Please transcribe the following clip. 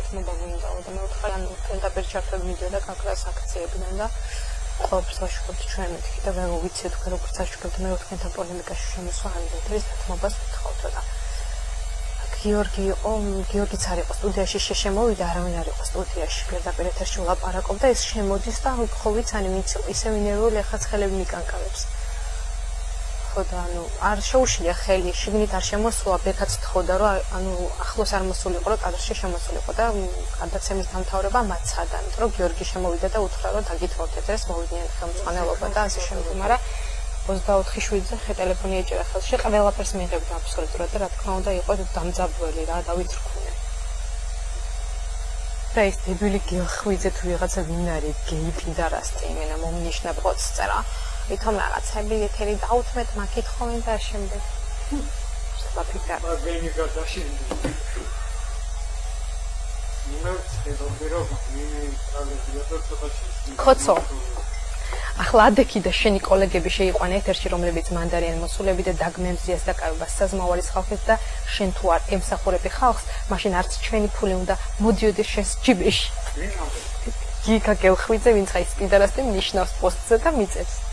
გულისხმობა გვინდაო და მე ვთქვი ანუ პირდაპირ ჩართვები მიდიოდა კონკრეტ აქციებიდან და ყოველთვის ვაშუქებთ ჩვენ მეთქი და ვერ ვიცი თქვენ როგორც აშუქებთ მე თქვენთან პოლემიკაში შემოსვა ამ დეტალის დათმობას ვთხოვთ და გიორგიც არ იყო სტუდიაში შემოვიდა არავინ არ იყო სტუდიაში პირდაპირ ეთერში ვლაპარაკობდა ეს შემოდის და ხო ვიცანი ვინც ისე ვინერვული ახაც ხელები მიკანკავებს ხო და ანუ არ შეუშლია ხელი შიგნით არ შემოსულა ბეკაც თხოვდა რომ ანუ ახლოს არ მოსულიყო რომ კადრში შემოსულიყო და გადაცემის დამთავრება მაცადა იმიტომ რომ გიორგი შემოვიდა და უთხრა რომ დაგითხოვთ ეთერს მოვიდნენ ხელმძღვანელობა და ასე შემდეგ მაგრამ 24/7-ზე ხე ტელეფონი ეჭირა ხელში ყველაფერს მიიღებდა აბსოლუტურად და რა თქმა უნდა იყო დამძაბველი რა დავითრქუნე და ეს დებილი გიოხვიძე თუ ვიღაცა ვინ არის გეი პინდარასტი იმენა მომნიშნა პოც წერა ვითომ რაღაცები ეთერი დაუთმეთ მაკითხავენ და შემდეგ საფიქრა გეიმი გადაშენდი ხოცო ახლა ადექი და შენი კოლეგები შეიყვანა ეთერში რომლებიც მანდარიან მოსულები და დაგმემზიას და კავებას საზმავარის ხალხის და შენ თუ არ ემსახურები ხალხს მაშინ არც ჩვენი ფული უნდა მოდიოდეს შენს ჯიბეში გიგა გელხვიძე ვინც ხაის პიდარასტი ნიშნავს პოსტზე და მიწევს